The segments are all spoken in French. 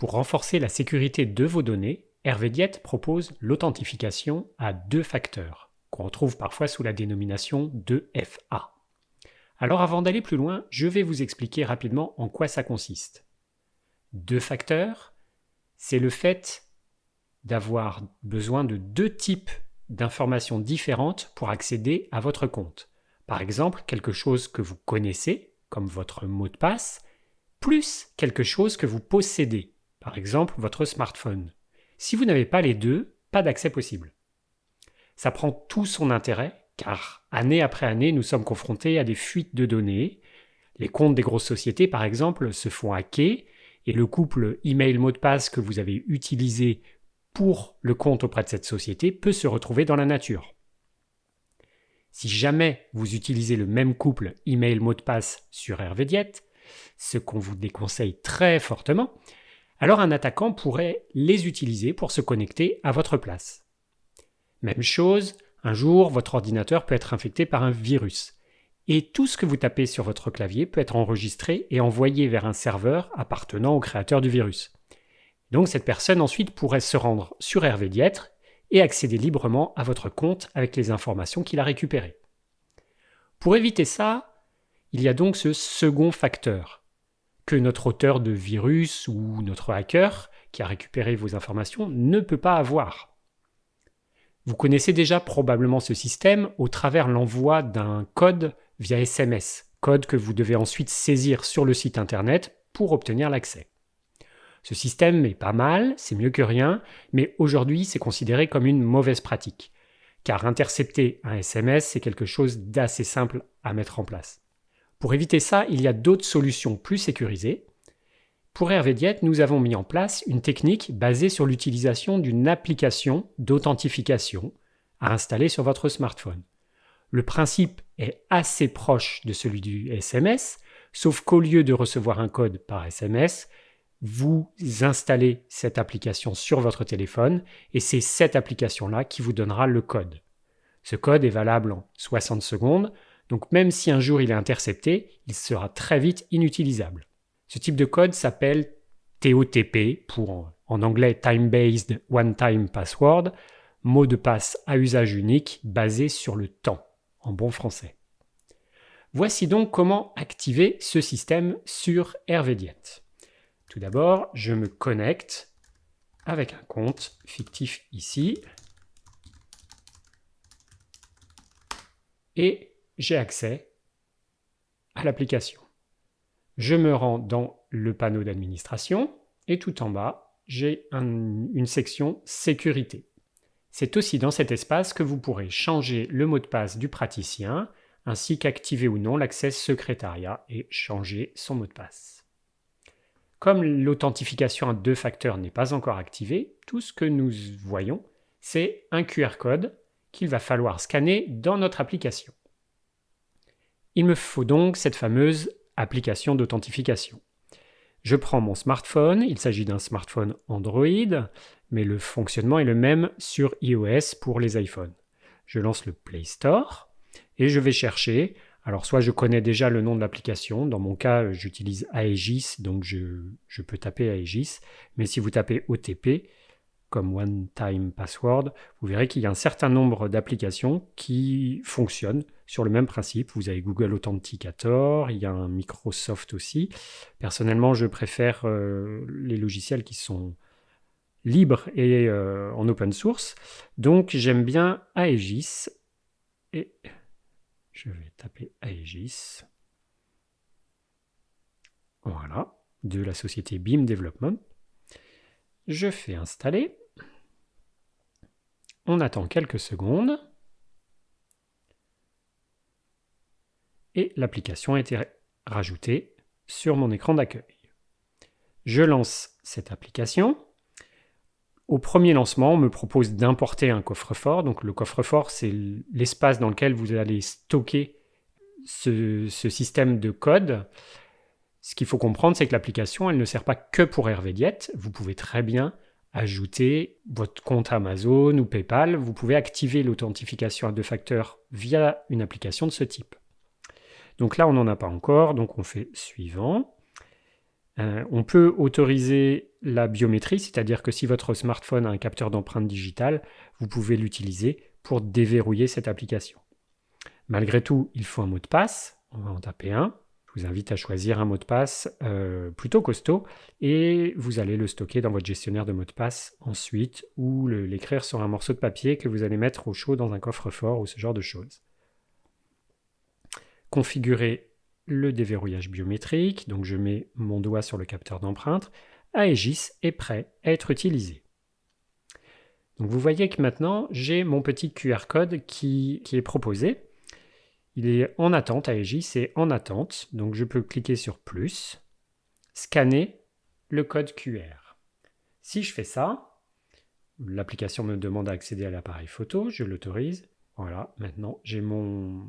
Pour renforcer la sécurité de vos données, Hervé-Diet propose l'authentification à 2 facteurs, qu'on retrouve parfois sous la dénomination 2FA. Alors avant d'aller plus loin, je vais vous expliquer rapidement en quoi ça consiste. 2 facteurs, c'est le fait d'avoir besoin de 2 types d'informations différentes pour accéder à votre compte. Par exemple, quelque chose que vous connaissez, comme votre mot de passe, plus quelque chose que vous possédez, par exemple votre smartphone. Si vous n'avez pas les deux, pas d'accès possible. Ça prend tout son intérêt, car année après année, nous sommes confrontés à des fuites de données. Les comptes des grosses sociétés, par exemple, se font hacker, et le couple email-mot de passe que vous avez utilisé pour le compte auprès de cette société peut se retrouver dans la nature. Si jamais vous utilisez le même couple email-mot de passe sur Hervé-Diet, ce qu'on vous déconseille très fortement, alors un attaquant pourrait les utiliser pour se connecter à votre place. Même chose, un jour, votre ordinateur peut être infecté par un virus. Et tout ce que vous tapez sur votre clavier peut être enregistré et envoyé vers un serveur appartenant au créateur du virus. Donc cette personne ensuite pourrait se rendre sur Hervé-Diet et accéder librement à votre compte avec les informations qu'il a récupérées. Pour éviter ça, il y a donc ce second facteur, que notre auteur de virus ou notre hacker qui a récupéré vos informations ne peut pas avoir. Vous connaissez déjà probablement ce système au travers l'envoi d'un code via SMS, code que vous devez ensuite saisir sur le site internet pour obtenir l'accès. Ce système est pas mal, c'est mieux que rien, mais aujourd'hui c'est considéré comme une mauvaise pratique, car intercepter un SMS c'est quelque chose d'assez simple à mettre en place. Pour éviter ça, il y a d'autres solutions plus sécurisées. Pour Hervé-Diet, nous avons mis en place une technique basée sur l'utilisation d'une application d'authentification à installer sur votre smartphone. Le principe est assez proche de celui du SMS, sauf qu'au lieu de recevoir un code par SMS, vous installez cette application sur votre téléphone et c'est cette application-là qui vous donnera le code. Ce code est valable en 60 secondes, donc même si un jour il est intercepté, il sera très vite inutilisable. Ce type de code s'appelle TOTP, pour en anglais Time-Based One-Time Password, mot de passe à usage unique basé sur le temps, en bon français. Voici donc comment activer ce système sur Hervé-Diet. Tout d'abord, je me connecte avec un compte fictif ici et j'ai accès à l'application. Je me rends dans le panneau d'administration et tout en bas, j'ai une section sécurité. C'est aussi dans cet espace que vous pourrez changer le mot de passe du praticien ainsi qu'activer ou non l'accès secrétariat et changer son mot de passe. Comme l'authentification à 2 facteurs n'est pas encore activée, tout ce que nous voyons, c'est un QR code qu'il va falloir scanner dans notre application. Il me faut donc cette fameuse application d'authentification. Je prends mon smartphone, il s'agit d'un smartphone Android, mais le fonctionnement est le même sur iOS pour les iPhones. Je lance le Play Store et je vais chercher. Alors soit je connais déjà le nom de l'application, dans mon cas j'utilise Aegis, donc je peux taper Aegis, mais si vous tapez OTP, comme One Time Password, vous verrez qu'il y a un certain nombre d'applications qui fonctionnent sur le même principe. Vous avez Google Authenticator, il y a un Microsoft aussi. Personnellement, je préfère les logiciels qui sont libres et en open source, donc j'aime bien Aegis et je vais taper Aegis. Voilà, de la société BIM Development. Je fais installer. On attend quelques secondes. Et l'application a été rajoutée sur mon écran d'accueil. Je lance cette application. Au premier lancement, on me propose d'importer un coffre-fort. Donc le coffre-fort, c'est l'espace dans lequel vous allez stocker ce système de code. Ce qu'il faut comprendre, c'est que l'application, elle ne sert pas que pour Hervé-Diet. Vous pouvez très bien ajouter votre compte Amazon ou PayPal. Vous pouvez activer l'authentification à 2 facteurs via une application de ce type. Donc là, on n'en a pas encore, donc on fait suivant. On peut autoriser la biométrie, c'est-à-dire que si votre smartphone a un capteur d'empreinte digitale, vous pouvez l'utiliser pour déverrouiller cette application. Malgré tout, il faut un mot de passe. On va en taper un. Je vous invite à choisir un mot de passe plutôt costaud et vous allez le stocker dans votre gestionnaire de mots de passe ensuite ou l'écrire sur un morceau de papier que vous allez mettre au chaud dans un coffre-fort ou ce genre de choses. Configurer le déverrouillage biométrique, donc je mets mon doigt sur le capteur d'empreinte. Aegis est prêt à être utilisé. Donc vous voyez que maintenant j'ai mon petit QR code qui est proposé. Il est en attente, Aegis est en attente, donc je peux cliquer sur plus, scanner le code QR. Si je fais ça, l'application me demande à accéder à l'appareil photo, je l'autorise. Voilà, maintenant j'ai mon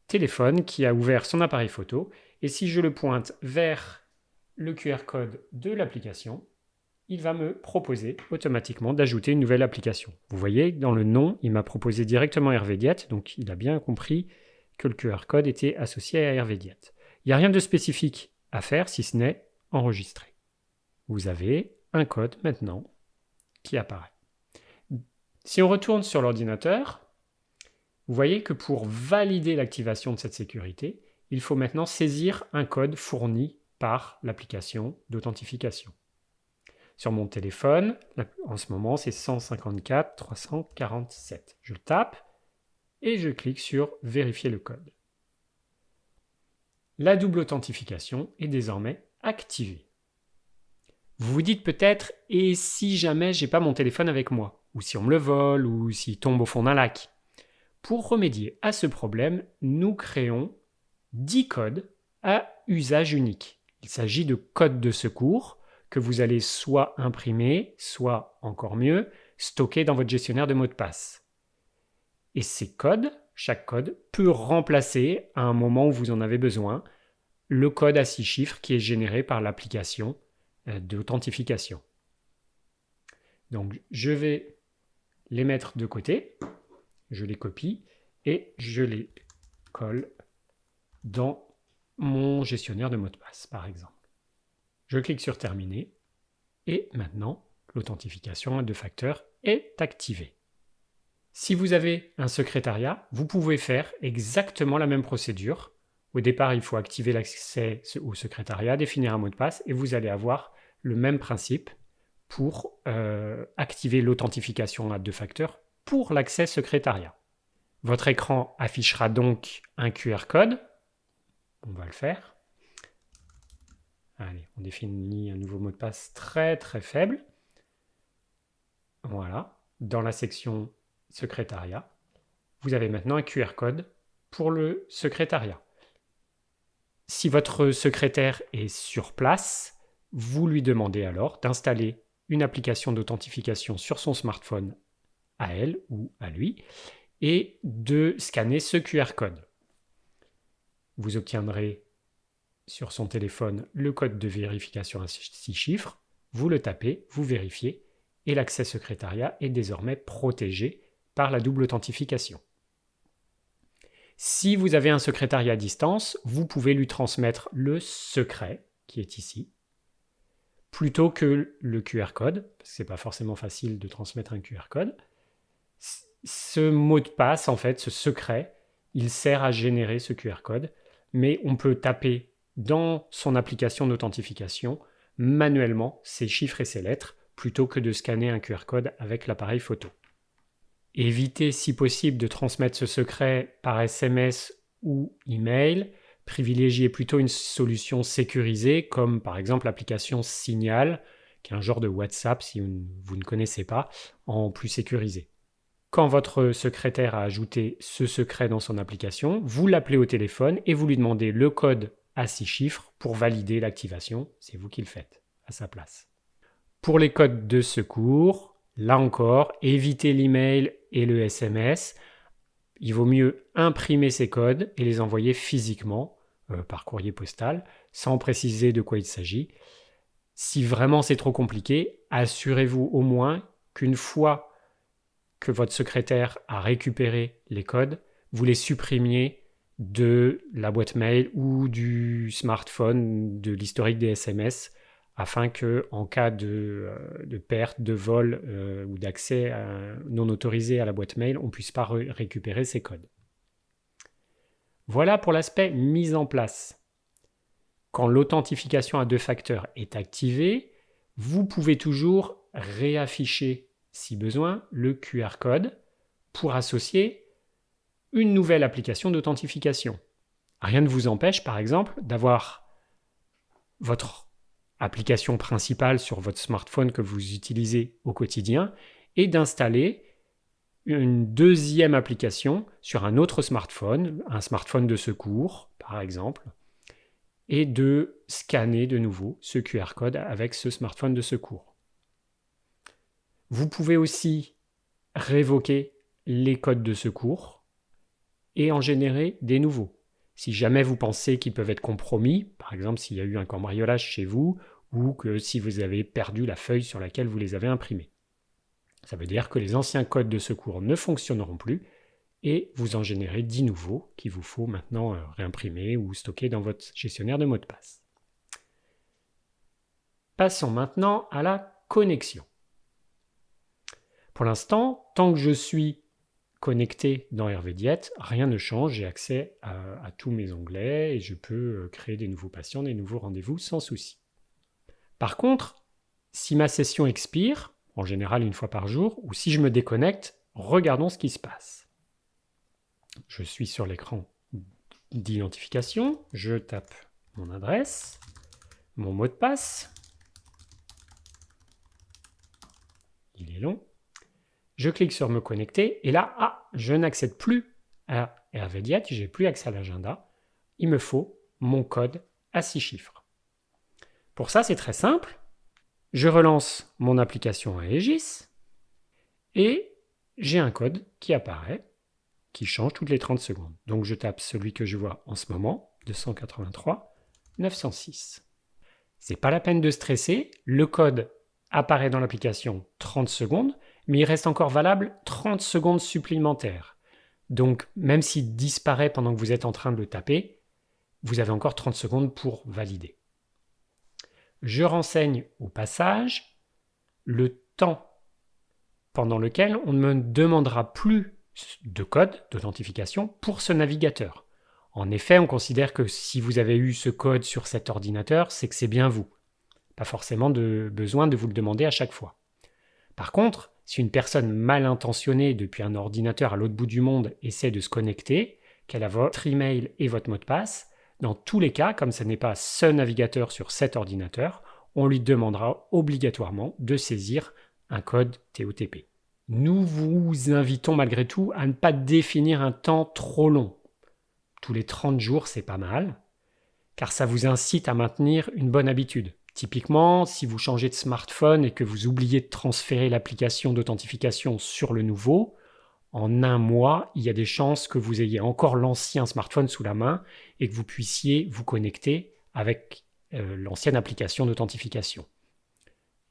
téléphone qui a ouvert son appareil photo, et si je le pointe vers le QR code de l'application, il va me proposer automatiquement d'ajouter une nouvelle application. Vous voyez, dans le nom, il m'a proposé directement Hervédiat, donc il a bien compris que le QR code était associé à Hervédiat. Il n'y a rien de spécifique à faire si ce n'est enregistrer. Vous avez un code maintenant qui apparaît. Si on retourne sur l'ordinateur, vous voyez que pour valider l'activation de cette sécurité, il faut maintenant saisir un code fourni par l'application d'authentification. Sur mon téléphone, en ce moment, c'est 154 347. Je le tape et je clique sur « Vérifier le code ». La double authentification est désormais activée. Vous vous dites peut-être « Et si jamais j'ai pas mon téléphone avec moi ?» ou si on me le vole ou s'il tombe au fond d'un lac. Pour remédier à ce problème, nous créons 10 codes à usage unique. Il s'agit de codes de secours que vous allez soit imprimer, soit, encore mieux, stocker dans votre gestionnaire de mots de passe. Et ces codes, chaque code, peut remplacer, à un moment où vous en avez besoin, le code à 6 chiffres qui est généré par l'application d'authentification. Donc, je vais les mettre de côté, je les copie et je les colle dans mon gestionnaire de mots de passe, par exemple. Je clique sur Terminer et maintenant, l'authentification à 2 facteurs est activée. Si vous avez un secrétariat, vous pouvez faire exactement la même procédure. Au départ, il faut activer l'accès au secrétariat, définir un mot de passe et vous allez avoir le même principe pour activer l'authentification à 2 facteurs pour l'accès secrétariat. Votre écran affichera donc un QR code. On va le faire. Allez, on définit un nouveau mot de passe très très faible. Voilà. Dans la section secrétariat, vous avez maintenant un QR code pour le secrétariat. Si votre secrétaire est sur place, vous lui demandez alors d'installer une application d'authentification sur son smartphone à elle ou à lui et de scanner ce QR code. Vous obtiendrez sur son téléphone le code de vérification à 6 chiffres, vous le tapez, vous vérifiez et l'accès secrétariat est désormais protégé par la double authentification. Si vous avez un secrétariat à distance, vous pouvez lui transmettre le secret qui est ici, plutôt que le QR code, parce que ce n'est pas forcément facile de transmettre un QR code. Ce mot de passe, en fait, ce secret, il sert à générer ce QR code, mais on peut taper dans son application d'authentification manuellement ces chiffres et ces lettres plutôt que de scanner un QR code avec l'appareil photo. Évitez si possible de transmettre ce secret par SMS ou email. Privilégiez plutôt une solution sécurisée comme par exemple l'application Signal, qui est un genre de WhatsApp si vous ne connaissez pas, en plus sécurisé. Quand votre secrétaire a ajouté ce secret dans son application, vous l'appelez au téléphone et vous lui demandez le code à 6 chiffres pour valider l'activation. C'est vous qui le faites à sa place. Pour les codes de secours, là encore, évitez l'email et le SMS. Il vaut mieux imprimer ces codes et les envoyer physiquement par courrier postal, sans préciser de quoi il s'agit. Si vraiment c'est trop compliqué, assurez-vous au moins qu'une fois que votre secrétaire a récupéré les codes, vous les supprimiez de la boîte mail ou du smartphone, de l'historique des SMS, afin que, en cas de perte, de vol ou d'accès non autorisé à la boîte mail, on ne puisse pas récupérer ces codes. Voilà pour l'aspect mise en place. Quand l'authentification à 2 facteurs est activée, vous pouvez toujours réafficher, si besoin, le QR code pour associer une nouvelle application d'authentification. Rien ne vous empêche, par exemple, d'avoir votre application principale sur votre smartphone que vous utilisez au quotidien et d'installer une deuxième application sur un autre smartphone, un smartphone de secours, par exemple, et de scanner de nouveau ce QR code avec ce smartphone de secours. Vous pouvez aussi révoquer les codes de secours et en générer des nouveaux. Si jamais vous pensez qu'ils peuvent être compromis, par exemple s'il y a eu un cambriolage chez vous ou que si vous avez perdu la feuille sur laquelle vous les avez imprimés. Ça veut dire que les anciens codes de secours ne fonctionneront plus et vous en générez 10 nouveaux qu'il vous faut maintenant réimprimer ou stocker dans votre gestionnaire de mots de passe. Passons maintenant à la connexion. Pour l'instant, tant que je suis connecté dans Hervédiet, rien ne change, j'ai accès à tous mes onglets et je peux créer des nouveaux patients, des nouveaux rendez-vous sans souci. Par contre, si ma session expire, en général une fois par jour, ou si je me déconnecte, regardons ce qui se passe. Je suis sur l'écran d'identification, je tape mon adresse, mon mot de passe, il est long, je clique sur me connecter et là, je n'accède plus à Hervédiet, je n'ai plus accès à l'agenda, il me faut mon code à 6 chiffres. Pour ça, c'est très simple, je relance mon application Aegis et j'ai un code qui apparaît, qui change toutes les 30 secondes. Donc je tape celui que je vois en ce moment, 283 906. C'est pas la peine de stresser, le code apparaît dans l'application 30 secondes, mais il reste encore valable 30 secondes supplémentaires. Donc même s'il disparaît pendant que vous êtes en train de le taper, vous avez encore 30 secondes pour valider. Je renseigne au passage le temps pendant lequel on ne me demandera plus de code d'authentification pour ce navigateur. En effet, on considère que si vous avez eu ce code sur cet ordinateur, c'est que c'est bien vous. Pas forcément besoin de vous le demander à chaque fois. Par contre, si une personne mal intentionnée depuis un ordinateur à l'autre bout du monde essaie de se connecter, qu'elle a votre email et votre mot de passe, dans tous les cas, comme ce n'est pas ce navigateur sur cet ordinateur, on lui demandera obligatoirement de saisir un code TOTP. Nous vous invitons malgré tout à ne pas définir un temps trop long. Tous les 30 jours, c'est pas mal, car ça vous incite à maintenir une bonne habitude. Typiquement, si vous changez de smartphone et que vous oubliez de transférer l'application d'authentification sur le nouveau, en un mois, il y a des chances que vous ayez encore l'ancien smartphone sous la main et que vous puissiez vous connecter avec l'ancienne application d'authentification.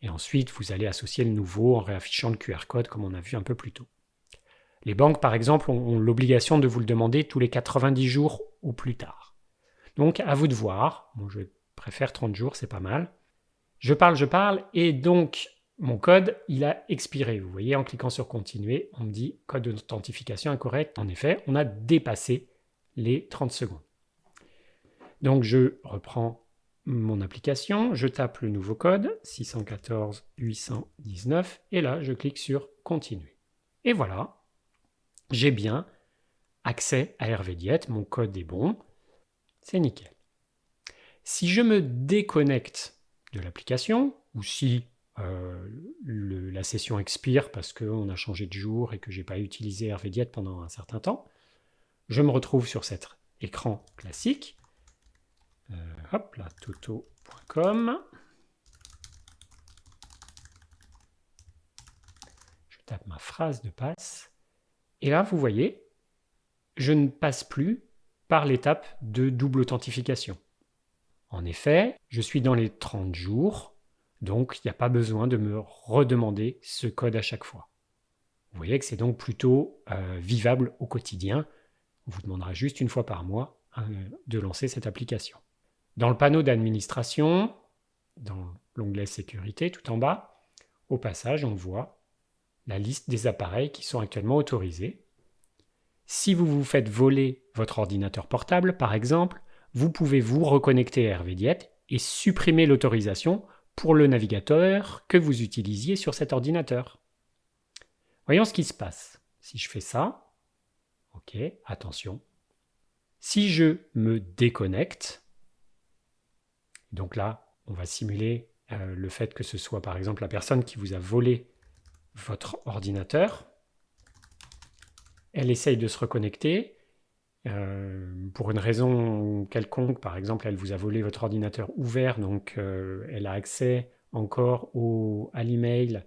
Et ensuite, vous allez associer le nouveau en réaffichant le QR code comme on a vu un peu plus tôt. Les banques, par exemple, ont l'obligation de vous le demander tous les 90 jours ou plus tard. Donc, à vous de voir. Moi, je préfère 30 jours, c'est pas mal. Je parle, et donc, mon code, il a expiré. Vous voyez, en cliquant sur continuer, on me dit code d'authentification incorrect. En effet, on a dépassé les 30 secondes. Donc, je reprends mon application, je tape le nouveau code, 614 819, et là, je clique sur continuer. Et voilà, j'ai bien accès à Hervédiet, mon code est bon, c'est nickel. Si je me déconnecte de l'application, ou si la session expire parce qu'on a changé de jour et que je n'ai pas utilisé Hervédiet pendant un certain temps, je me retrouve sur cet écran classique. Hop là, toto.com. Je tape ma phrase de passe. Et là, vous voyez, je ne passe plus par l'étape de double authentification. En effet, je suis dans les 30 jours, donc il n'y a pas besoin de me redemander ce code à chaque fois. Vous voyez que c'est donc plutôt vivable au quotidien. On vous demandera juste une fois par mois de lancer cette application. Dans le panneau d'administration, dans l'onglet Sécurité tout en bas. Au passage, on voit la liste des appareils qui sont actuellement autorisés. Si vous vous faites voler votre ordinateur portable, par exemple, vous pouvez vous reconnecter à Hervédiette et supprimer l'autorisation pour le navigateur que vous utilisiez sur cet ordinateur. Voyons ce qui se passe. Si je fais ça, ok, attention. Si je me déconnecte, donc là, on va simuler le fait que ce soit par exemple la personne qui vous a volé votre ordinateur. Elle essaye de se reconnecter. Pour une raison quelconque, par exemple, elle vous a volé votre ordinateur ouvert, donc elle a accès encore à l'email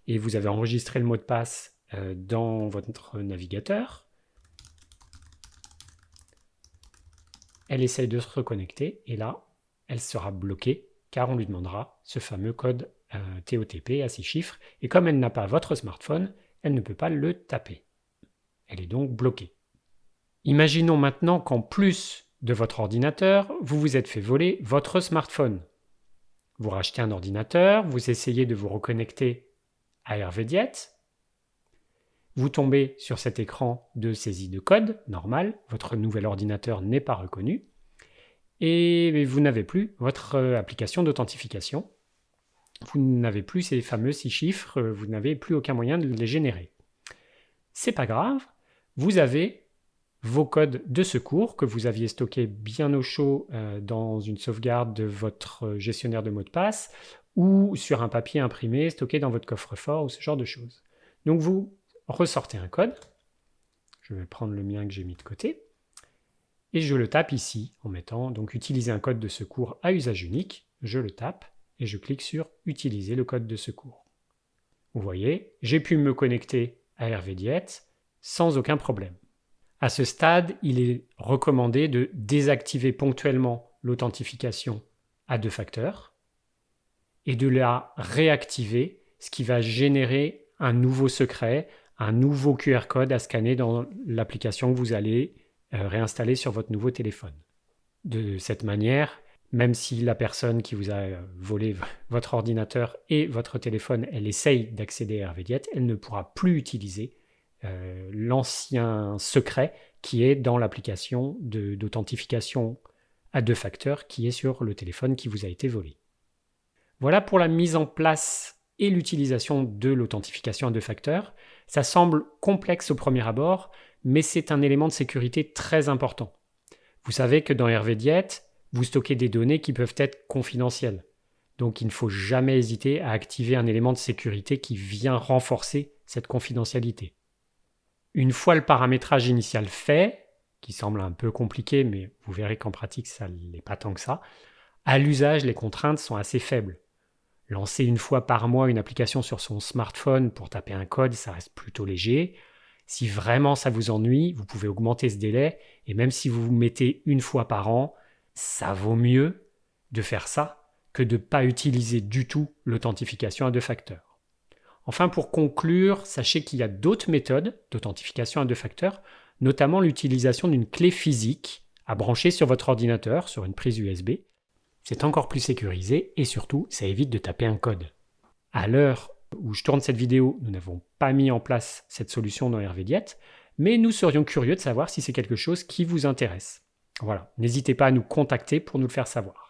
et vous avez enregistré le mot de passe dans votre navigateur. Elle essaye de se reconnecter et là, elle sera bloquée car on lui demandera ce fameux code TOTP à 6 chiffres et comme elle n'a pas votre smartphone, elle ne peut pas le taper. Elle est donc bloquée. Imaginons maintenant qu'en plus de votre ordinateur, vous vous êtes fait voler votre smartphone. Vous rachetez un ordinateur, vous essayez de vous reconnecter à Hervédiette, vous tombez sur cet écran de saisie de code, normal, votre nouvel ordinateur n'est pas reconnu, et vous n'avez plus votre application d'authentification. Vous n'avez plus ces fameux 6 chiffres, vous n'avez plus aucun moyen de les générer. C'est pas grave, vous avez vos codes de secours que vous aviez stockés bien au chaud dans une sauvegarde de votre gestionnaire de mots de passe ou sur un papier imprimé stocké dans votre coffre-fort ou ce genre de choses. Donc vous ressortez un code, je vais prendre le mien que j'ai mis de côté, et je le tape ici en mettant donc utiliser un code de secours à usage unique, je le tape et je clique sur utiliser le code de secours. Vous voyez, j'ai pu me connecter à Hervédiette sans aucun problème. À ce stade, il est recommandé de désactiver ponctuellement l'authentification à 2 facteurs et de la réactiver, ce qui va générer un nouveau secret, un nouveau QR code à scanner dans l'application que vous allez réinstaller sur votre nouveau téléphone. De cette manière, même si la personne qui vous a volé votre ordinateur et votre téléphone, elle essaye d'accéder à Hervédiette, elle ne pourra plus utiliser l'ancien secret qui est dans l'application d'authentification à 2 facteurs qui est sur le téléphone qui vous a été volé. Voilà pour la mise en place et l'utilisation de l'authentification à 2 facteurs. Ça semble complexe au premier abord, mais c'est un élément de sécurité très important. Vous savez que dans Hervédiette, vous stockez des données qui peuvent être confidentielles. Donc il ne faut jamais hésiter à activer un élément de sécurité qui vient renforcer cette confidentialité. Une fois le paramétrage initial fait, qui semble un peu compliqué, mais vous verrez qu'en pratique, ça ne l'est pas tant que ça, à l'usage, les contraintes sont assez faibles. Lancer une fois par mois une application sur son smartphone pour taper un code, ça reste plutôt léger. Si vraiment ça vous ennuie, vous pouvez augmenter ce délai, et même si vous vous mettez une fois par an, ça vaut mieux de faire ça que de ne pas utiliser du tout l'authentification à 2 facteurs. Enfin, pour conclure, sachez qu'il y a d'autres méthodes d'authentification à 2 facteurs, notamment l'utilisation d'une clé physique à brancher sur votre ordinateur, sur une prise USB. C'est encore plus sécurisé et surtout, ça évite de taper un code. À l'heure où je tourne cette vidéo, nous n'avons pas mis en place cette solution dans Hervédiette, mais nous serions curieux de savoir si c'est quelque chose qui vous intéresse. Voilà, n'hésitez pas à nous contacter pour nous le faire savoir.